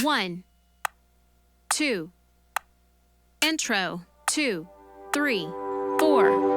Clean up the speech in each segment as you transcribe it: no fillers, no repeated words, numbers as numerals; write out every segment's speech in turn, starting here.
1, 2. Intro, 2, 3, 4.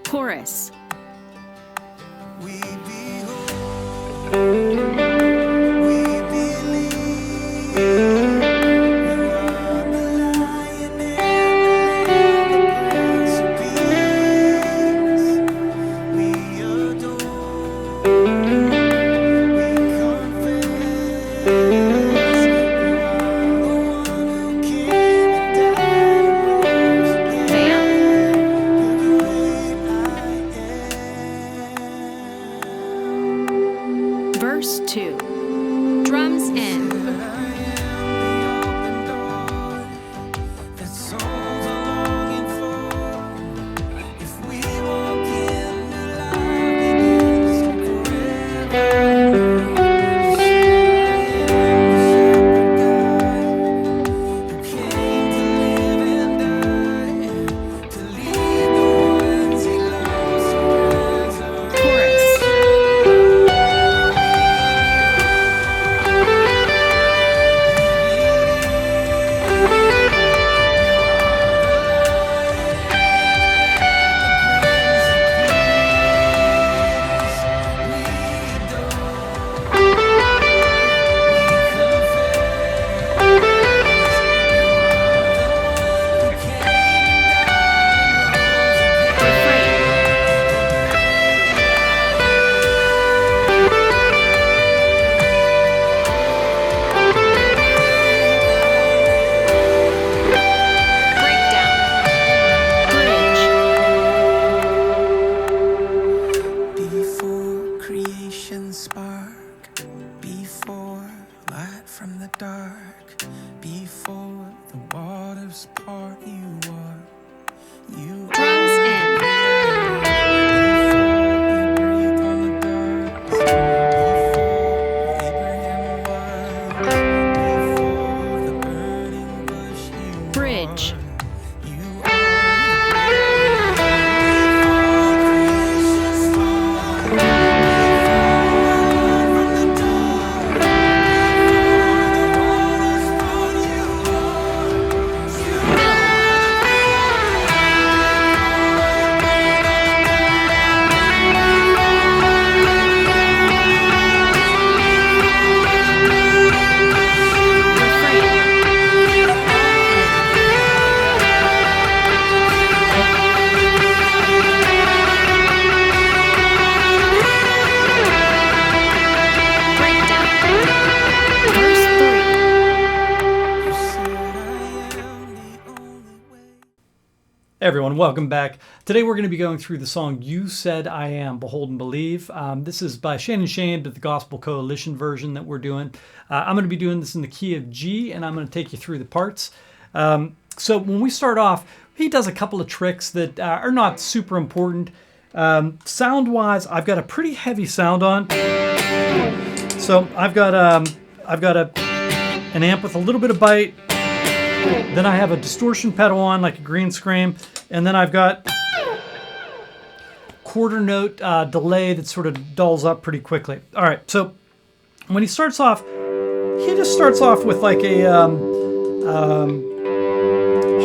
Chorus. Verse 2. Drums in. Bridge. Hey everyone, welcome back. Today we're going to be going through the song You Said I Am, Behold and Believe. This is by Shane and Shane, but the Gospel Coalition version that we're doing. I'm going to be doing this in the key of G, and I'm going to take you through the parts. So when we start off, he does a couple of tricks that are not super important. Sound-wise, I've got a pretty heavy sound on. So I've got an amp with a little bit of bite. Then I have a distortion pedal on, like a green scream, and then I've got quarter note delay that sort of dulls up pretty quickly. All right, so when he starts off, he just starts off with like a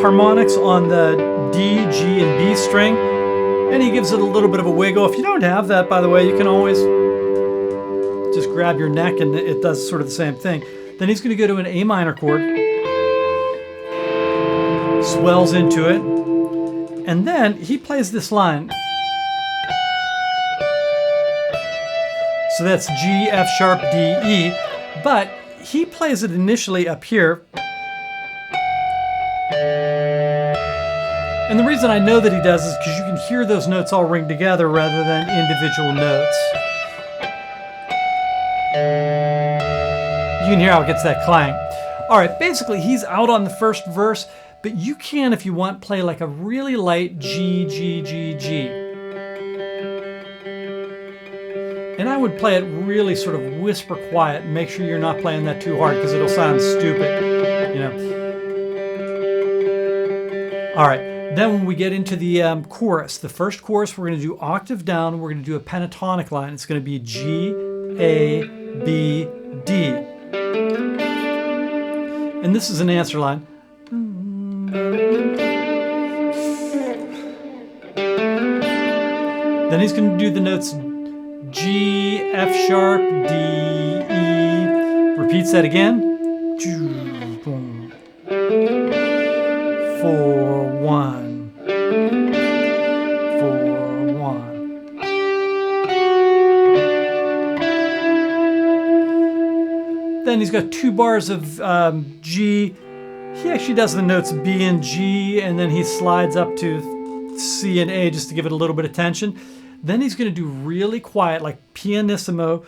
harmonics on the D, G, and B string, and he gives it a little bit of a wiggle. If you don't have that, by the way, you can always just grab your neck and it does sort of the same thing. Then he's going to go to an A minor chord. Swells into it, and then he plays this line. So that's G, F sharp, D, E, but he plays it initially up here, And the reason I know that he does is because you can hear those notes all ring together rather than individual notes. You can hear how it gets that clang. All right, basically he's out on the first verse, but you can, if you want, play like a really light G, G, G, G. And I would play it really sort of whisper quiet and make sure you're not playing that too hard because it'll sound stupid, you know. All right. Then when we get into the chorus, the first chorus, we're going to do octave down, and we're going to do a pentatonic line. It's going to be G, A, B, D. And this is an answer line. Then he's going to do the notes G, F sharp, D, E. Repeats that again. 4, 1. 4, 1. Then he's got 2 bars of G. He actually does the notes B and G, and then he slides up to C and A just to give it a little bit of tension. Then he's going to do really quiet, like pianissimo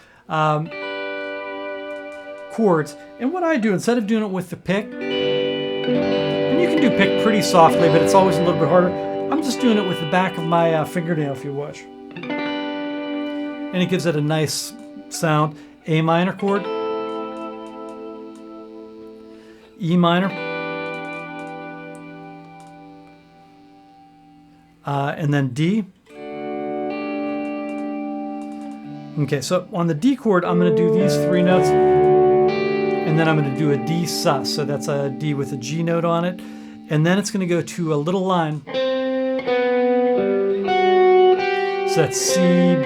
chords. And what I do, instead of doing it with the pick, and you can do pick pretty softly, but it's always a little bit harder, I'm just doing it with the back of my fingernail, if you watch. And it gives it a nice sound. A minor chord, E minor, and then D. Okay, so on the D chord, I'm going to do these 3 notes, and then I'm going to do a D sus. So that's a D with a G note on it. And then it's going to go to a little line. So that's C, B,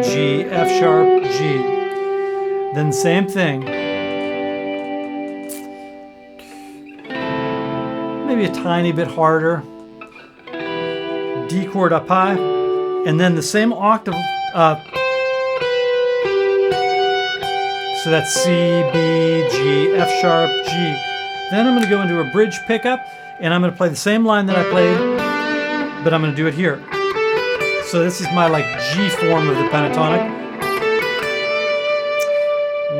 G, F sharp, G. Then same thing. Maybe a tiny bit harder. D chord up high. And then the same octave. So that's C, B, G, F sharp, G. Then I'm going to go into a bridge pickup, and I'm going to play the same line that I played, but I'm going to do it here. So this is my like G form of the pentatonic.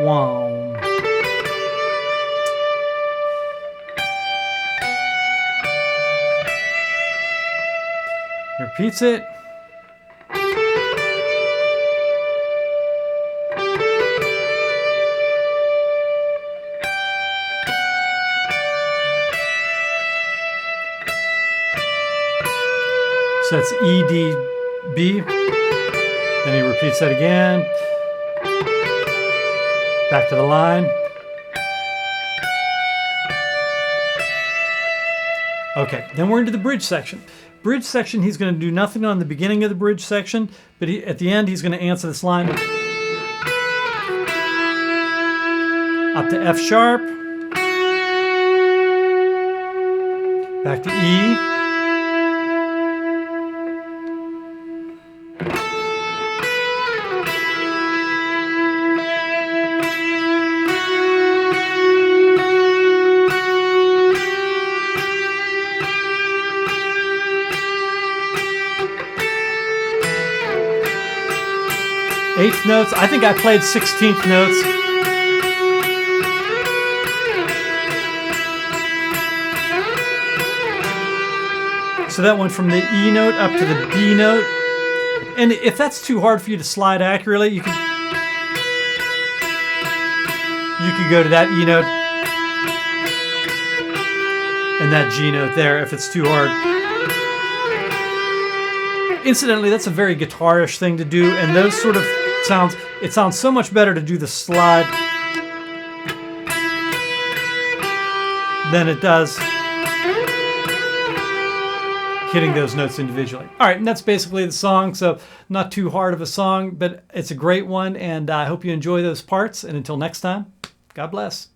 1. He repeats it. So that's E, D, B. Then he repeats that again. Back to the line. Okay, then we're into the bridge section. Bridge section, he's going to do nothing on the beginning of the bridge section, but at the end he's going to answer this line up to F sharp, back to E, eighth notes. I think I played 16th notes. So that went from the E note up to the B note. And if that's too hard for you to slide accurately, you could go to that E note and that G note there if it's too hard. Incidentally, that's a very guitarish thing to do, and those sort of sounds, it sounds so much better to do the slide than it does hitting those notes individually. All right, and that's basically the song, so not too hard of a song, but it's a great one, and I hope you enjoy those parts, and until next time, God bless.